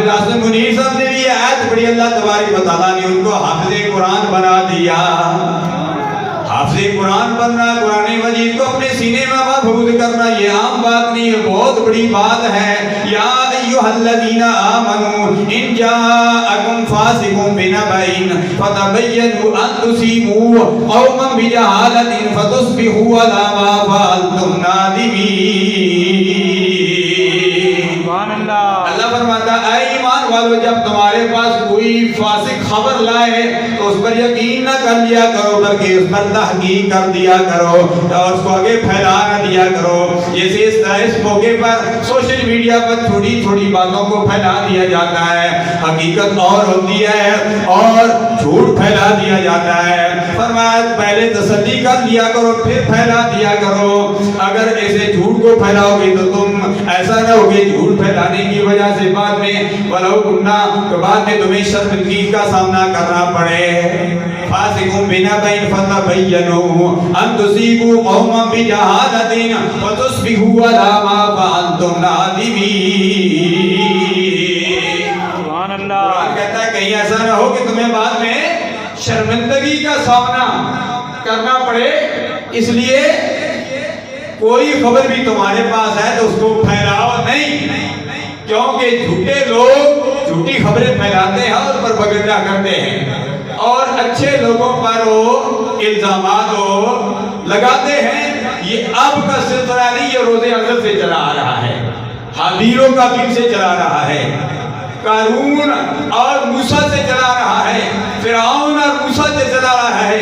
حافظ عاصم منیر صاحب نے بھی یہ آیت پڑھی، اللہ تبارک و تعالیٰ نے ان کو حافظ قرآن بنا دیا۔ حافظ قرآن بننا، قرآن مجید کو اپنے سینے میں محفوظ کرنا، یہ عام بات نہیں ہے، بہت بڑی بات ہے۔ یا ایھا الذین آمنوا ان جاءکم فاسق بنبأ فتبینوا ان تصیبوا قوما بجہالۃ فتصبحوا علی ما فعلتم نادمین۔ اللہ فرماتا ہے اے ایمان والو، جب تمہارے پاس کوئی فاسق خبر لائے تو اس پر یقین نہ کر لیا کرو، بلکہ اس پر تحقیق کر دیا کرو اور اس کو آگے پھیلا نہ دیا کرو۔ جیسے اس موقع پر سوشل میڈیا پر چھوٹی چھوٹی باتوں کو پھیلا دیا جاتا ہے، حقیقت اور ہوتی ہے اور جھوٹ پھیلا دیا جاتا ہے۔ فرمایا پہلے تسلی کر لیا کرو پھر پھیلا دیا کرو۔ اگر ایسے جھوٹ کو پھیلاؤ گے تو تم ایسا نہ ہوگے جھوٹ پھیلانے کی وجہ سے بعد میں ولو کنہ تو بعد میں تمہیں شرمندگی کا سامنا کرنا پڑے۔ فاسقون بنبأ فتبینوا ان تصیبوا قوما بجہالۃ فتصبحوا علی ما فعلتم نادمین۔ سبحان اللہ۔ قرآن کہتا ہے کہیں ایسا نہ ہو کہ تمہیں بعد میں شرمندگی کا سامنا کرنا پڑے، اس لیے کوئی خبر بھی تمہارے پاس ہے تو اس کو پھیلاؤ نہیں، کیونکہ جھوٹے لوگ جھوٹی خبریں پھیلاتے ہیں اور پروپیگنڈا کرتے ہیں اور اچھے لوگوں پر وہ الزامات لگاتے ہیں۔ یہ اب کا سلسلہ نہیں، یہ روز ازل سے چلا آ رہا ہے، حابیلوں کا دن سے چلا رہا ہے، قارون اور موسیٰ سے چلا رہا ہے، فرعون اور موسیٰ سے چلا رہا ہے،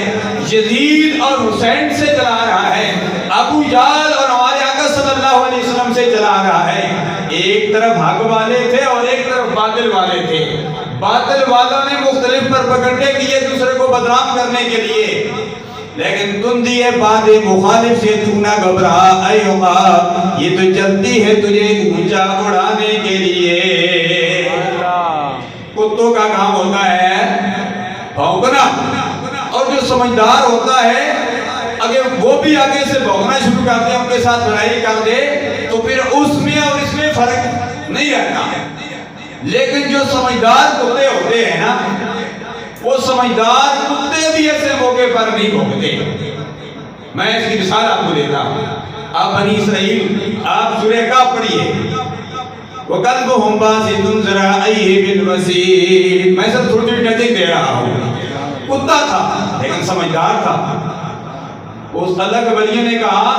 یزید اور حسین سے چلا رہا ہے، ابو جہل اور ہمارے آقا صلی اللہ علیہ وسلم سے چلا رہا ہے۔ ایک طرف حق والے تھے اور ایک طرف باطل والے تھے۔ باطل والوں نے مختلف پروپیگنڈے کیے دوسرے کو بدنام کرنے کے لیے، لیکن تم دیے بات مخالف سے تو نہ گھبرا اے عقاب، یہ تو چلتی ہے تجھے اونچا اڑانے کے لیے۔ کتوں کا کام ہوتا ہے بھونکنا، اور جو سمجھدار ہوتا ہے اگر وہ بھی آگے سے بھونکنا شروع کرتے ہیں، ان کے ساتھ لڑائی کر دے تو پھر اس میں اور اس میں فرق نہیں رہتا۔ لیکن جو سمجھدار کتے ہوتے ہیں نا، وہ سمجھدار کتے بھی ایسے موقع پر نہیں بھونکتے۔ میں اس کی مثال آپ کو دیتا ہوں۔ آپ بنی اسرائیل، آپ سورہ کہف پڑھیے، وَقَلْبُهُمْ بَاسِطٌ ذِرَاعَيْهِ بِالْوَسِيلِ۔ میں سب تھوڑی تھوڑی ٹچنگ دے رہا ہوں۔ کتا تھا لیکن سمجھدار تھا۔ اس اللہ کے ولی نے کہا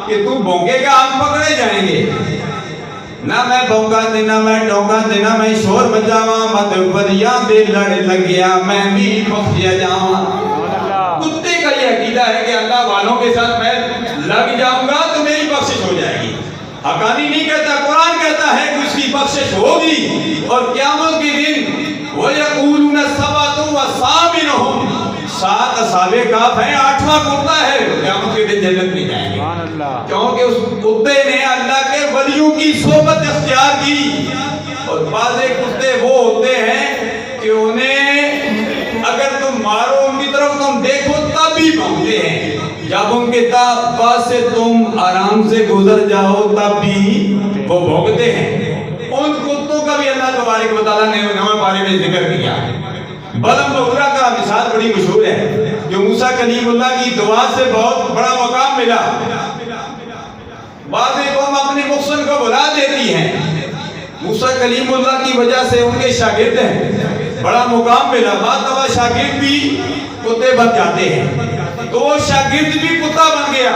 کہ تو بھونکے گا ہم پکڑے جائیں گے، نہ میں بھونکا دینا میں ڈونکا دینا میں شور بجاواں مت وریا دے لڑ لگیا میں بھی بخشیا جاواں۔ کتے کا یہ عقیدہ ہے کہ اللہ والوں کے ساتھ میں لگ جاؤں گا تو میری بخشش ہو جائے گی۔ حقانی نہیں کہتا، قرآن کہتا ہے کہ اس کی بخشش ہوگی، اور قیامت کے دن وَيَقُولُونَ سَبْعَةٌ وَثَامِنُهُمْ، 7 اصحابِ کہف ہیں، 8واں کتا ہے، قیامت کے دن جنت میں جائیں گے، کیونکہ اس کتے نے اللہ کے ولیوں کی صحبت اختیار کی۔ اور بعض کتے وہ ہوتے ہیں کہ انہیں اگر تم مارو ان کی طرف تم دیکھو تب بھی بھونکتے ہیں، جب ان کے پاس سے تم آرام سے گزر جاؤ تب بھی وہ بھونکتے ہیں۔ ان کتوں کا بھی اللہ تبارک و تعالیٰ نے نویں پارے میں ذکر کیا۔ بلم بغرا کا مثال بڑی مشہور ہے، جو موسیٰ کلیم اللہ کی دعا سے بہت بڑا مقام ملا۔ بعض قوم اپنے مقصد کو بلا دیتی ہیں، موسیٰ کلیم اللہ کی وجہ سے ان کے شاگرد ہیں، بڑا مقام ملا۔ بعض دفعہ شاگرد بھی کتے بن جاتے ہیں، تو وہ شاگرد بھی کتا بن گیا۔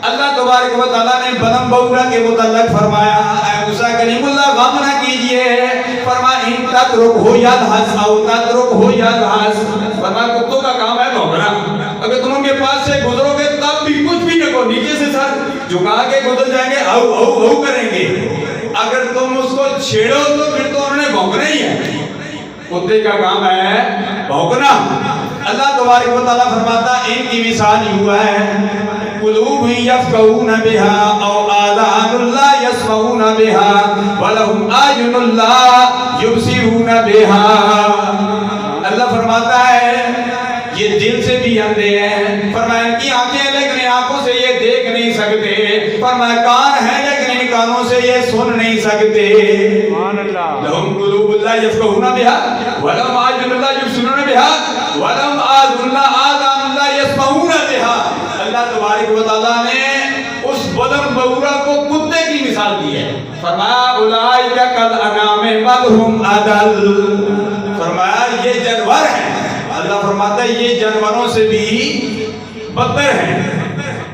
اللہ تبارک و تعالیٰ نے بلم بغرا کے متعلق فرمایا اے موسیٰ کلیم اللہ غم نہ کیجئے، فرمایا ان تترکہ یلہث او تترکہ یلہث، فرمایا کتوں کا کام ہے بھونکنا، اگر تم ان کے پاس سے گزرو گے تب بھی کچھ بھی نہ کہو، نیچے سے سر جھکا کے گزر جائیں گے، او او او کریں گے، اگر تم اس کو چھیڑو تو پھر تو انہوں نے بھونکنا ہی ہے۔ کتے کا کام ہے بھونکنا۔ اللہ تبارک و تعالیٰ فرماتا ان کی مثال یوں ہے قلوب یفقہون بہا او آذان لا یسمعون بہا ولہم اعین لا یبصرون بہا۔ اللہ فرماتا ہے یہ دل سے بھی اندھے ہیں، فرمایا ان کی آنکھیں لیکن آنکھوں سے یہ دیکھ نہیں سکتے، فرمایا کان ہیں لیکن ان کانوں سے یہ سن نہیں سکتے۔ لہم لهم قلوب لا يفقهون بها ولهم أعين لا يبصرون بها ولهم آذان لا يسمعون بها. اللہ تبارک و تعالیٰ نے اس بدن بورا کو کتے کی مثال دی ہے. فرمایا اولئک کالانعام بل هم اضل. فرمایا یہ جانور ہیں. اللہ فرماتا ہے یہ جانوروں سے بھی بدتر ہیں.